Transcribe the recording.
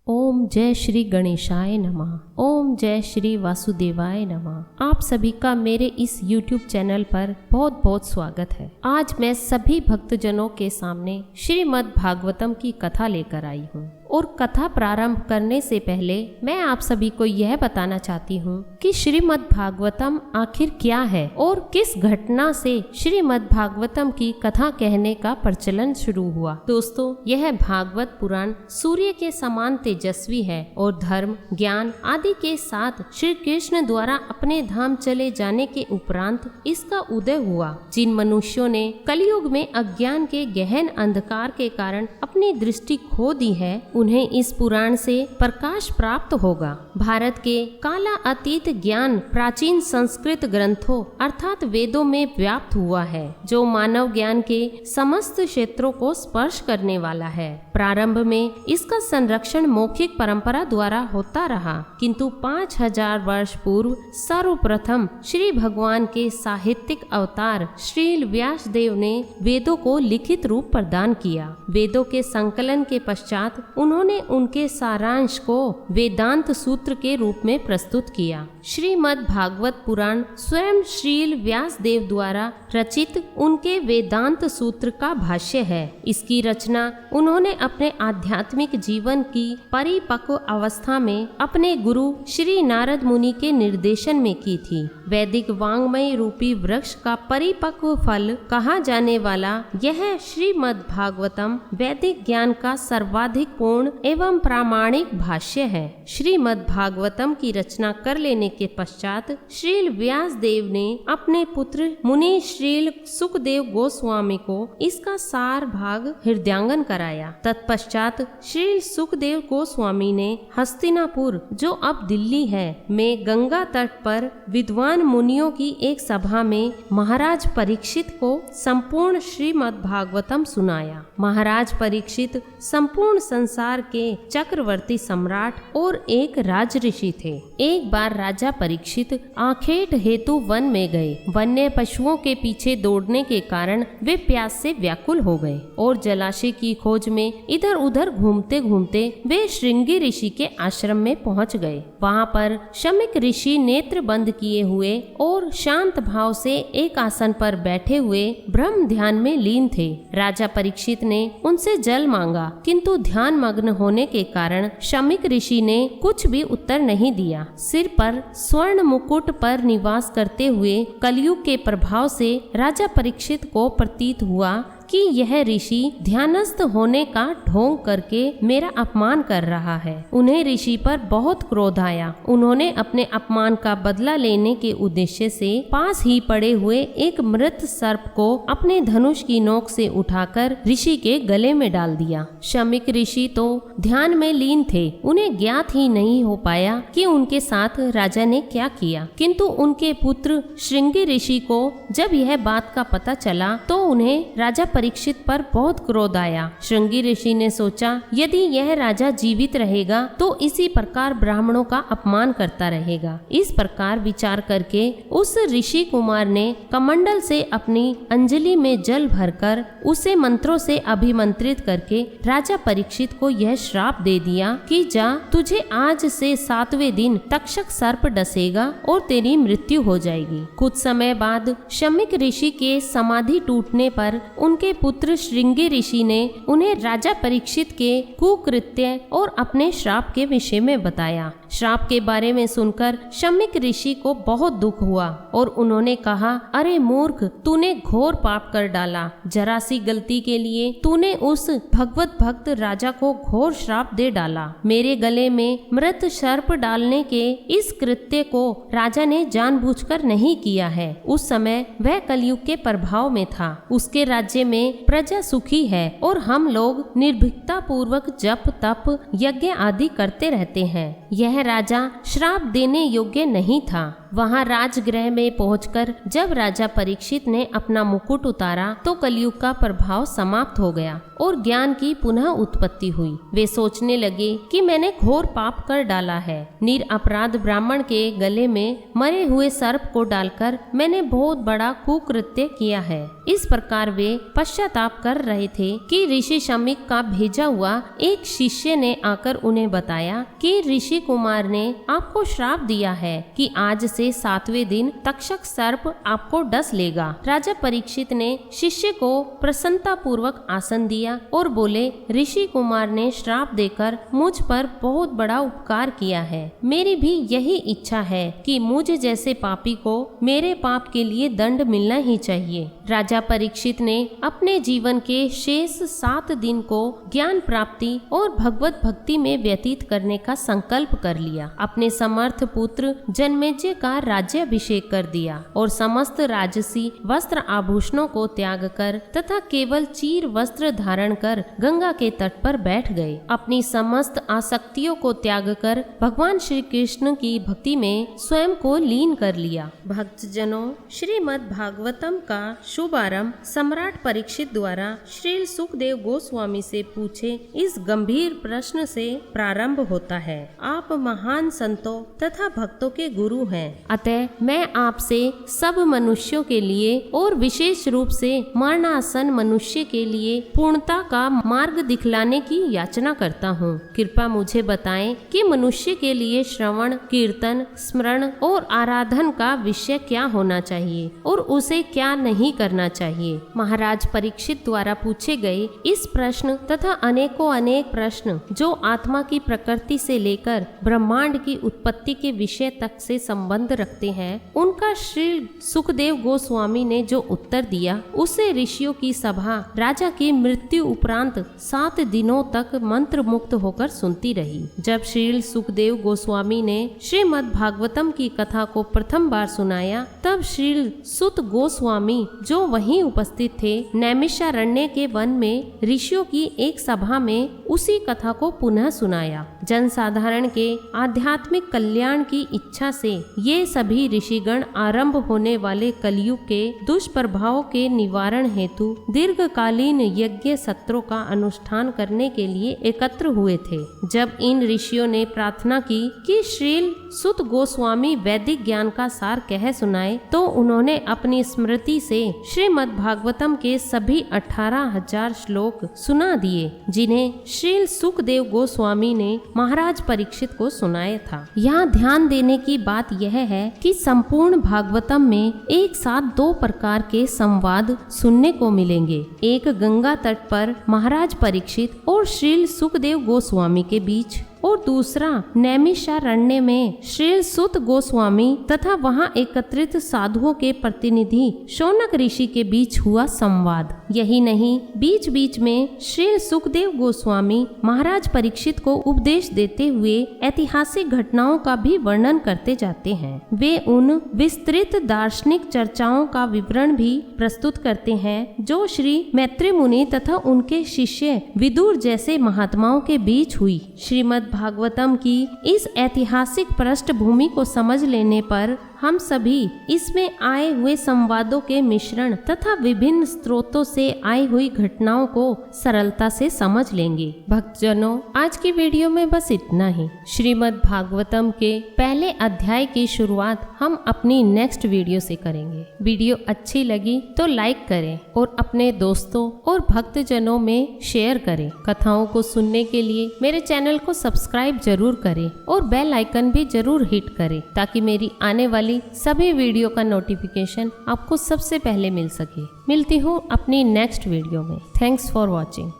ओम जय श्री गणेशाय नमः। ओम जय श्री वासुदेवाय नमः। आप सभी का मेरे इस YouTube चैनल पर बहुत बहुत स्वागत है। आज मैं सभी भक्तजनों के सामने श्रीमद् भागवतम की कथा लेकर आई हूँ और कथा प्रारंभ करने से पहले मैं आप सभी को यह बताना चाहती हूँ कि श्रीमद् भागवतम आखिर क्या है और किस घटना से श्रीमद् भागवतम की कथा कहने का प्रचलन शुरू हुआ। दोस्तों, यह भागवत पुराण सूर्य के समान तेजस्वी है और धर्म, ज्ञान आदि के साथ श्री कृष्ण द्वारा अपने धाम चले जाने के उपरांत इसका उदय हुआ। जिन मनुष्यों ने कलयुग में अज्ञान के गहन अंधकार के कारण अपनी दृष्टि खो दी है, उन्हें इस पुराण से प्रकाश प्राप्त होगा। भारत के काला अतीत ज्ञान प्राचीन संस्कृत ग्रंथों अर्थात वेदों में व्याप्त हुआ है, जो मानव ज्ञान के समस्त क्षेत्रों को स्पर्श करने वाला है। प्रारंभ में इसका संरक्षण मौखिक परंपरा द्वारा होता रहा, किंतु 5000 वर्ष पूर्व सर्वप्रथम श्री भगवान के साहित्यिक अवतार श्रील व्यास देव ने वेदों को लिखित रूप प्रदान किया। वेदों के संकलन के पश्चात उन्होंने उनके सारांश को वेदांत सूत्र के रूप में प्रस्तुत किया। श्रीमद् भागवत पुराण स्वयं श्रील व्यास देव द्वारा रचित उनके वेदांत सूत्र का भाष्य है। इसकी रचना उन्होंने अपने आध्यात्मिक जीवन की परिपक्व अवस्था में अपने गुरु श्री नारद मुनि के निर्देशन में की थी। वैदिक वांग्मय रूपी वृक्ष का परिपक्व फल कहा जाने वाला यह श्रीमद् भागवतम वैदिक ज्ञान का सर्वाधिक पूर्ण एवं प्रामाणिक भाष्य है। श्रीमद् भागवतम की रचना कर लेने के पश्चात श्रील व्यास देव ने अपने पुत्र मुनि श्रील सुखदेव गोस्वामी को इसका सार भाग हृदयांगन कराया। तत्पश्चात श्रील सुखदेव गोस्वामी ने हस्तिनापुर, जो अब दिल्ली है, में गंगा तट पर विद्वान मुनियों की एक सभा में महाराज परीक्षित को संपूर्ण श्रीमद् भागवतम सुनाया। महाराज परीक्षित संपूर्ण संसार के चक्रवर्ती सम्राट और एक राजऋषि थे। एक बार राजा परीक्षित आखेट हेतु वन में गए। वन्य पशुओं के पीछे दौड़ने के कारण वे प्यास से व्याकुल हो गए और जलाशय की खोज में इधर उधर घूमते घूमते वे श्रृंगी ऋषि के आश्रम में पहुंच गए। वहां पर शमिक ऋषि नेत्र बंद किए हुए और शांत भाव से एक आसन पर बैठे हुए ब्रह्म ध्यान में लीन थे। राजा परीक्षित ने उनसे जल मांगा, किंतु ध्यान मग्न होने के कारण शमिक ऋषि ने कुछ भी उत्तर नहीं दिया। सिर पर स्वर्ण मुकुट पर निवास करते हुए कलयुग के प्रभाव से राजा परीक्षित को प्रतीत हुआ कि यह ऋषि ध्यानस्थ होने का ढोंग करके मेरा अपमान कर रहा है। उन्हें ऋषि पर बहुत क्रोध आया। उन्होंने अपने अपमान का बदला लेने के उद्देश्य से पास ही पड़े हुए एक मृत सर्प को अपने धनुष की नोक से उठाकर ऋषि के गले में डाल दिया। शमिक ऋषि तो ध्यान में लीन थे। उन्हें ज्ञात ही नहीं हो पाया कि उनके साथ राजा ने क्या किया, किंतु उनके पुत्र श्रृंगी ऋषि को जब यह बात का पता चला तो उन्हें राजा परीक्षित पर बहुत क्रोध आया। श्रृंगी ऋषि ने सोचा, यदि यह राजा जीवित रहेगा तो इसी प्रकार ब्राह्मणों का अपमान करता रहेगा। इस प्रकार विचार करके उस ऋषि कुमार ने कमंडल से अपनी अंजलि में जल भरकर उसे मंत्रों से अभिमंत्रित करके राजा परीक्षित को यह श्राप दे दिया कि जा, तुझे आज से 7वें दिन तक्षक सर्प डसेगा और तेरी मृत्यु हो जाएगी। कुछ समय बाद शमिक ऋषि के समाधि टूटने पर उनके पुत्र श्रृंगी ऋषि ने उन्हें राजा परीक्षित के कुकृत्य और अपने श्राप के विषय में बताया। श्राप के बारे में सुनकर शमिक ऋषि को बहुत दुख हुआ और उन्होंने कहा, अरे मूर्ख, तूने घोर पाप कर डाला। जरा सी गलती के लिए तूने उस भगवत भक्त राजा को घोर श्राप दे डाला। मेरे गले में मृत सर्प डालने के इस कृत्य को राजा ने जानबूझकर नहीं किया है। उस समय वह कलयुग के प्रभाव में था। उसके राज्य में प्रजा सुखी है और हम लोग निर्भीकता पूर्वक जप तप यज्ञ आदि करते रहते हैं। यह राजा श्राप देने योग्य नहीं था। वहां राजगृह में पहुंचकर जब राजा परीक्षित ने अपना मुकुट उतारा तो कलयुग का प्रभाव समाप्त हो गया और ज्ञान की पुनः उत्पत्ति हुई। वे सोचने लगे कि मैंने घोर पाप कर डाला है। निरपराध ब्राह्मण के गले में मरे हुए सर्प को डालकर मैंने बहुत बड़ा कुकृत्य किया है। इस प्रकार वे पश्चाताप कर रहे थे कि ऋषि शमीक का भेजा हुआ एक शिष्य ने आकर उन्हें बताया कि ऋषि कुमार ने आपको श्राप दिया है कि आज से 7वें दिन तक्षक सर्प आपको डस लेगा। राजा परीक्षित ने शिष्य को प्रसन्नता पूर्वक आसन दिया और बोले, ऋषि कुमार ने श्राप देकर मुझ पर बहुत बड़ा उपकार किया है। मेरी भी यही इच्छा है कि मुझ जैसे पापी को मेरे पाप के लिए दंड मिलना ही चाहिए। राजा परीक्षित ने अपने जीवन के शेष 7 दिन को ज्ञान प्राप्ति और भगवत भक्ति में व्यतीत करने का संकल्प कर लिया। अपने समर्थ पुत्र जन्मेजय का राज्याभिषेक कर दिया और समस्त राजसी वस्त्र आभूषणों को त्याग कर तथा केवल चीर वस्त्र धारण कर गंगा के तट पर बैठ गए। अपनी समस्त आसक्तियों को त्याग कर भगवान श्री कृष्ण की भक्ति में स्वयं को लीन कर लिया। भक्तजनों, श्रीमद् भागवतम का शुभारंभ सम्राट परीक्षित द्वारा श्री सुखदेव गोस्वामी से पूछे इस गंभीर प्रश्न से प्रारंभ होता है। आप महान संतों तथा भक्तों के गुरु हैं, अतः मैं आपसे सब मनुष्यों के लिए और विशेष रूप से मरणासन मनुष्य के लिए पूर्णता का मार्ग दिखलाने की याचना करता हूँ। कृपया मुझे बताएं कि मनुष्य के लिए श्रवण, कीर्तन, स्मरण और आराधन का विषय क्या होना चाहिए और उसे क्या नहीं करना चाहिए। महाराज परीक्षित द्वारा पूछे गए इस प्रश्न तथा अनेकों अनेक प्रश्न जो आत्मा की प्रकृति से लेकर ब्रह्मांड की उत्पत्ति के विषय तक से संबंध रखते हैं, उनका श्री सुखदेव गोस्वामी ने जो उत्तर दिया उसे ऋषियों की सभा राजा की मृत्यु उपरांत 7 दिनों तक मंत्र मुक्त होकर सुनती रही। जब श्री सुखदेव गोस्वामी ने श्रीमद् भागवतम की कथा को प्रथम बार सुनाया, तब श्री सुत गोस्वामी जो वहीं उपस्थित थे, नैमिषारण्य के वन में ऋषियों की एक सभा में उसी कथा को पुनः सुनाया। जनसाधारण के आध्यात्मिक कल्याण की इच्छा से ये सभी ऋषिगण आरंभ होने वाले कलयुग के दुष्प्रभावों के निवारण हेतु दीर्घकालीन यज्ञ सत्रों का अनुष्ठान करने के लिए एकत्र हुए थे। जब इन ऋषियों ने प्रार्थना की कि श्री सुत गोस्वामी वैदिक ज्ञान का सार कह सुनाए, तो उन्होंने अपनी स्मृति से श्रीमद् भागवतम के सभी 18,000 श्लोक सुना दिए, जिन्हें श्री सुखदेव गोस्वामी ने महाराज परीक्षित को सुनाया था। यहाँ ध्यान देने की बात यह है कि संपूर्ण भागवतम में एक साथ 2 प्रकार के संवाद सुनने को मिलेंगे। एक गंगा तट पर महाराज परीक्षित और श्री सुखदेव गोस्वामी के बीच, और दूसरा नैमिषारण्य में श्री सुत गोस्वामी तथा वहां एकत्रित साधुओं के प्रतिनिधि शौनक ऋषि के बीच हुआ संवाद। यही नहीं, बीच बीच में श्री सुखदेव गोस्वामी महाराज परीक्षित को उपदेश देते हुए ऐतिहासिक घटनाओं का भी वर्णन करते जाते हैं। वे उन विस्तृत दार्शनिक चर्चाओं का विवरण भी प्रस्तुत करते हैं जो श्री मैत्री मुनि तथा उनके शिष्य विदुर जैसे महात्माओं के बीच हुई। श्रीमद् भागवतम की इस ऐतिहासिक पृष्ठभूमि को समझ लेने पर हम सभी इसमें आए हुए संवादों के मिश्रण तथा विभिन्न स्रोतों से आई हुई घटनाओं को सरलता से समझ लेंगे। भक्तजनों, आज की वीडियो में बस इतना ही। श्रीमद् भागवतम के पहले अध्याय की शुरुआत हम अपनी नेक्स्ट वीडियो से करेंगे। वीडियो अच्छी लगी तो लाइक करें और अपने दोस्तों और भक्तजनों में शेयर करें। कथाओं को सुनने के लिए मेरे चैनल को सब्सक्राइब जरूर करें और बेल आइकन भी जरूर हिट करें, ताकि मेरी आने वाली सभी वीडियो का नोटिफिकेशन आपको सबसे पहले मिल सके। मिलती हूँ अपनी नेक्स्ट वीडियो में। Thanks for watching.